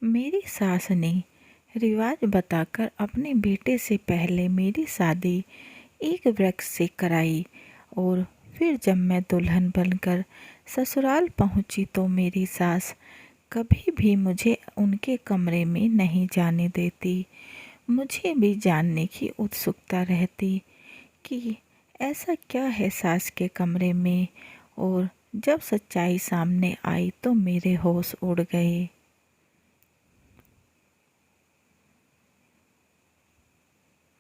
मेरी सास ने रिवाज बताकर अपने बेटे से पहले मेरी शादी एक वृक्ष से कराई और फिर जब मैं दुल्हन बनकर ससुराल पहुंची तो मेरी सास कभी भी मुझे उनके कमरे में नहीं जाने देती। मुझे भी जानने की उत्सुकता रहती कि ऐसा क्या है सास के कमरे में, और जब सच्चाई सामने आई तो मेरे होश उड़ गए।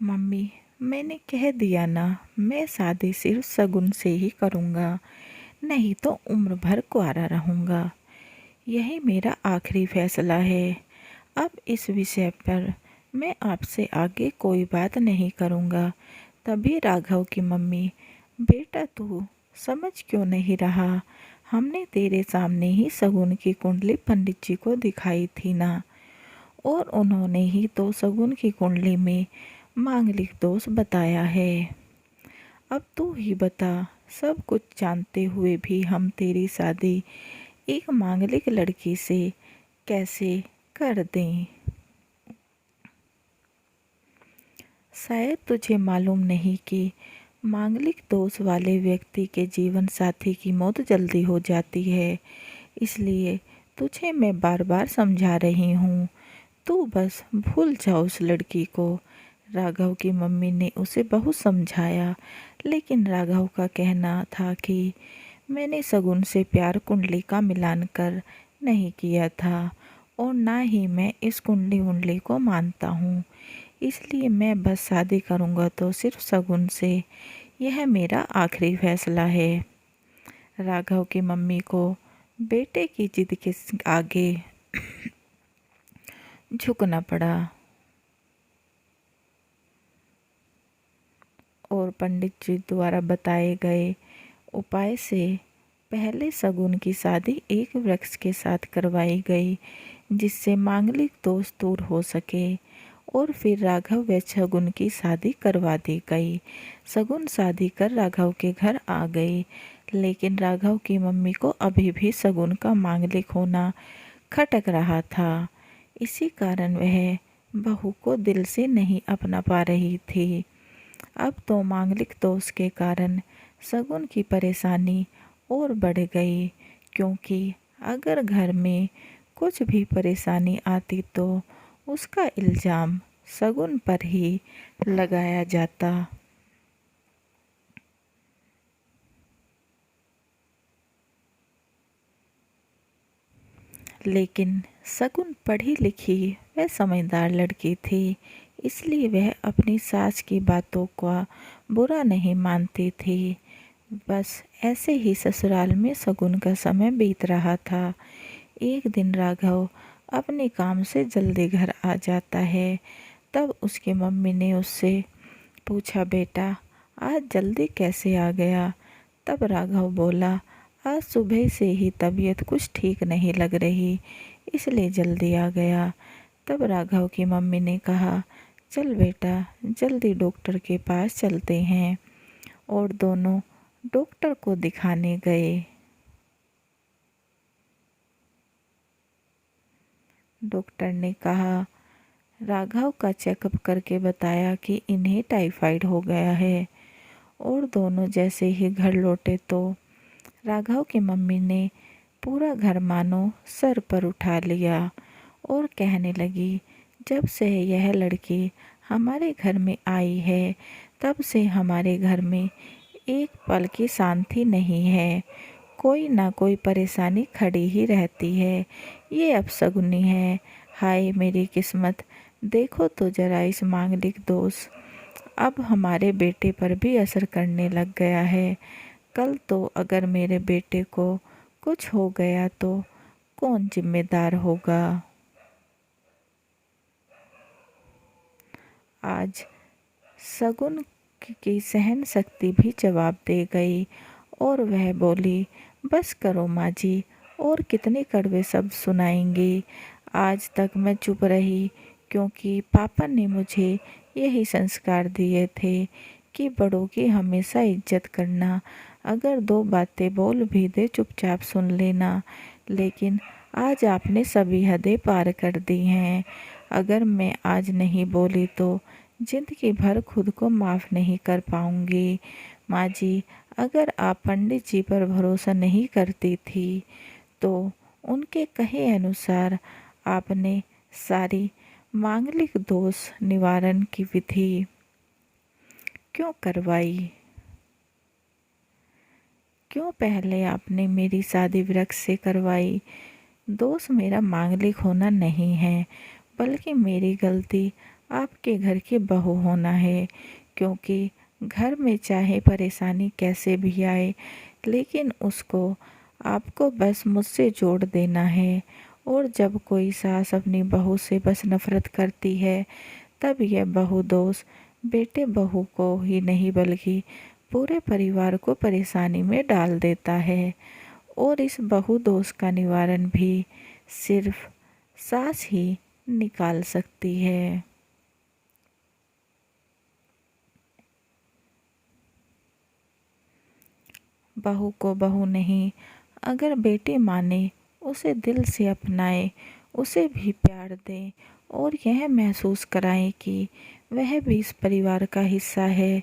मम्मी, मैंने कह दिया ना, मैं शादी सिर्फ शगुन से ही करूँगा, नहीं तो उम्र भर कुंवारा रहूँगा। यही मेरा आखिरी फैसला है। अब इस विषय पर मैं आपसे आगे कोई बात नहीं करूँगा। तभी राघव की मम्मी, बेटा तू समझ क्यों नहीं रहा? हमने तेरे सामने ही शगुन की कुंडली पंडित जी को दिखाई थी ना, और उन्होंने ही तो शगुन की कुंडली में मांगलिक दोष बताया है। अब तू ही बता, सब कुछ जानते हुए भी हम तेरी शादी एक मांगलिक लड़की से कैसे कर दें? शायद तुझे मालूम नहीं कि मांगलिक दोष वाले व्यक्ति के जीवन साथी की मौत जल्दी हो जाती है। इसलिए तुझे मैं बार बार समझा रही हूँ, तू बस भूल जा उस लड़की को। राघव की मम्मी ने उसे बहुत समझाया, लेकिन राघव का कहना था कि मैंने शगुन से प्यार कुंडली का मिलान कर नहीं किया था, और ना ही मैं इस कुंडली वुंडली को मानता हूँ। इसलिए मैं बस शादी करूँगा तो सिर्फ शगुन से। यह मेरा आखिरी फैसला है। राघव की मम्मी को बेटे की जिद के आगे झुकना पड़ा और पंडित जी द्वारा बताए गए उपाय से पहले शगुन की शादी एक वृक्ष के साथ करवाई गई, जिससे मांगलिक दोष दूर हो सके, और फिर राघव व शगुन की शादी करवा दी गई। शगुन शादी कर राघव के घर आ गई, लेकिन राघव की मम्मी को अभी भी शगुन का मांगलिक होना खटक रहा था। इसी कारण वह बहू को दिल से नहीं अपना पा रही थी। अब तो मांगलिक दोष के कारण शगुन की परेशानी और बढ़ गई, क्योंकि अगर घर में कुछ भी परेशानी आती तो उसका इल्ज़ाम शगुन पर ही लगाया जाता। लेकिन शगुन पढ़ी लिखी व समझदार लड़की थी, इसलिए वह अपनी सास की बातों का बुरा नहीं मानती थी। बस ऐसे ही ससुराल में शगुन का समय बीत रहा था। एक दिन राघव अपने काम से जल्दी घर आ जाता है। तब उसकी मम्मी ने उससे पूछा, बेटा आज जल्दी कैसे आ गया? तब राघव बोला, आज सुबह से ही तबीयत कुछ ठीक नहीं लग रही, इसलिए जल्दी आ गया। तब राघव की मम्मी ने कहा, चल बेटा जल्दी डॉक्टर के पास चलते हैं, और दोनों डॉक्टर को दिखाने गए। डॉक्टर ने कहा, राघव का चेकअप करके बताया कि इन्हें टाइफाइड हो गया है। और दोनों जैसे ही घर लौटे तो राघव की मम्मी ने पूरा घर मानो सर पर उठा लिया और कहने लगी, जब से यह लड़की हमारे घर में आई है तब से हमारे घर में एक पल की शांति नहीं है। कोई ना कोई परेशानी खड़ी ही रहती है। ये अपशगुनी है। हाय मेरी किस्मत, देखो तो जरा इस मांगलिक दोष अब हमारे बेटे पर भी असर करने लग गया है। कल तो अगर मेरे बेटे को कुछ हो गया तो कौन जिम्मेदार होगा? आज शगुन की सहन शक्ति भी जवाब दे गई, और वह बोली, बस करो माँ जी, और कितने कड़वे शब्द सुनाएंगे। आज तक मैं चुप रही क्योंकि पापा ने मुझे यही संस्कार दिए थे कि बड़ों की हमेशा इज्जत करना। अगर दो बातें बोल भी दे चुपचाप सुन लेना। लेकिन आज आपने सभी हदें पार कर दी हैं। अगर मैं आज नहीं बोली तो जिंदगी भर खुद को माफ़ नहीं कर पाऊंगी। माँ जी, अगर आप पंडित जी पर भरोसा नहीं करती थी तो उनके कहे अनुसार आपने सारी मांगलिक दोष निवारण की विधि क्यों करवाई? क्यों पहले आपने मेरी शादी वृक्ष से करवाई? दोष मेरा मांगलिक होना नहीं है, बल्कि मेरी गलती आपके घर की बहू होना है। क्योंकि घर में चाहे परेशानी कैसे भी आए, लेकिन उसको आपको बस मुझसे जोड़ देना है। और जब कोई सास अपनी बहू से बस नफरत करती है, तब यह बहू दोष बेटे बहू को ही नहीं बल्कि पूरे परिवार को परेशानी में डाल देता है। और इस बहू दोष का निवारण भी सिर्फ सास ही निकाल सकती है। बहू को बहू नहीं, अगर बेटी माने, उसे दिल से अपनाए, उसे भी प्यार दे और यह महसूस कराएं कि वह भी इस परिवार का हिस्सा है।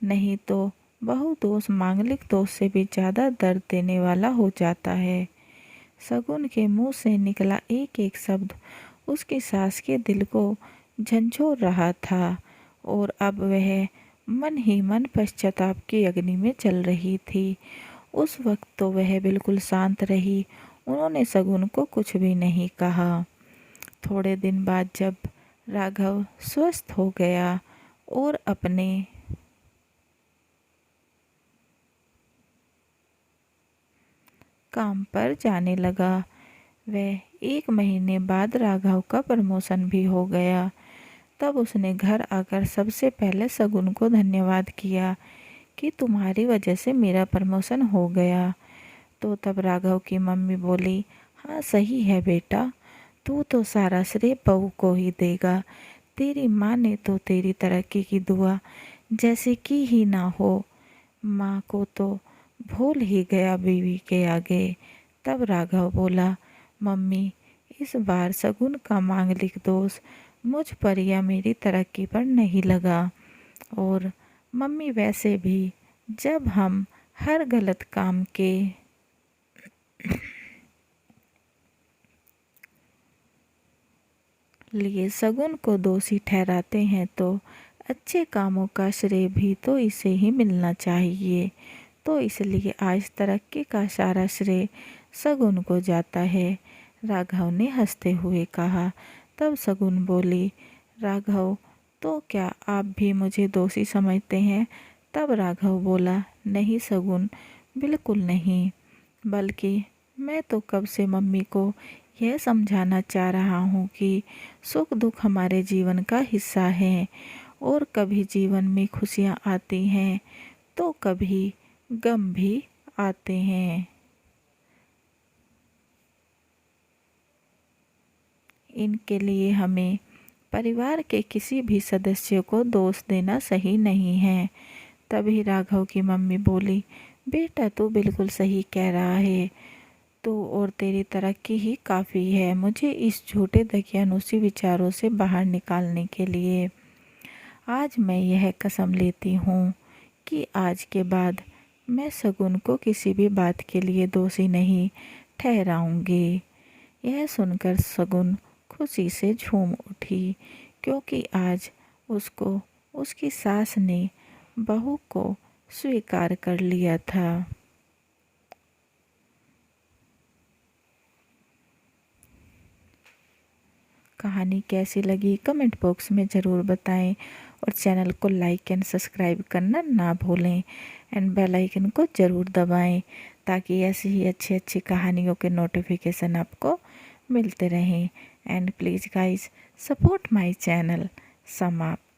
नहीं तो बहू दोष मांगलिक दोष से भी ज़्यादा दर्द देने वाला हो जाता है। शगुन के मुंह से निकला एक एक शब्द उसकी सास के दिल को झंझोर रहा था और अब वह मन ही मन पश्चाताप की अग्नि में जल रही थी। उस वक्त तो वह बिल्कुल शांत रही। उन्होंने शगुन को कुछ भी नहीं कहा। थोड़े दिन बाद जब राघव स्वस्थ हो गया और अपने काम पर जाने लगा, वह 1 महीने बाद राघव का प्रमोशन भी हो गया। तब उसने घर आकर सबसे पहले शगुन को धन्यवाद किया कि तुम्हारी वजह से मेरा प्रमोशन हो गया। तो तब राघव की मम्मी बोली, हाँ सही है बेटा, तू तो सारा श्रेय बहू को ही देगा। तेरी माँ ने तो तेरी तरक्की की दुआ जैसे की ही ना हो। माँ को तो भूल ही गया बीवी के आगे। तब राघव बोला, मम्मी, इस बार शगुन का मांगलिक दोष मुझ पर या मेरी तरक्की पर नहीं लगा। और मम्मी वैसे भी जब हम हर गलत काम के लिए शगुन को दोषी ठहराते हैं तो अच्छे कामों का श्रेय भी तो इसे ही मिलना चाहिए। तो इसलिए आज तरक्की का सारा श्रेय शगुन को जाता है। राघव ने हंसते हुए कहा। तब शगुन बोली, राघव, तो क्या आप भी मुझे दोषी समझते हैं? तब राघव बोला, नहीं शगुन, बिल्कुल नहीं, बल्कि मैं तो कब से मम्मी को यह समझाना चाह रहा हूँ कि सुख दुख हमारे जीवन का हिस्सा है और कभी जीवन में खुशियाँ आती हैं तो कभी गम भी आते हैं। इनके लिए हमें परिवार के किसी भी सदस्य को दोष देना सही नहीं है। तभी राघव की मम्मी बोली, बेटा तू बिल्कुल सही कह रहा है, तू और तेरी तरक्की ही काफ़ी है मुझे इस झूठे दकियानूसी विचारों से बाहर निकालने के लिए। आज मैं यह कसम लेती हूँ कि आज के बाद मैं शगुन को किसी भी बात के लिए दोषी नहीं ठहराऊंगी। यह सुनकर शगुन खुशी से झूम उठी, क्योंकि आज उसको उसकी सास ने बहू को स्वीकार कर लिया था। कहानी कैसी लगी कमेंट बॉक्स में ज़रूर बताएं और चैनल को लाइक एंड सब्सक्राइब करना ना भूलें एंड बेल आइकन को ज़रूर दबाएं ताकि ऐसी ही अच्छी अच्छी कहानियों के नोटिफिकेशन आपको मिलते रहें। And please guys, support my channel. समाप्त।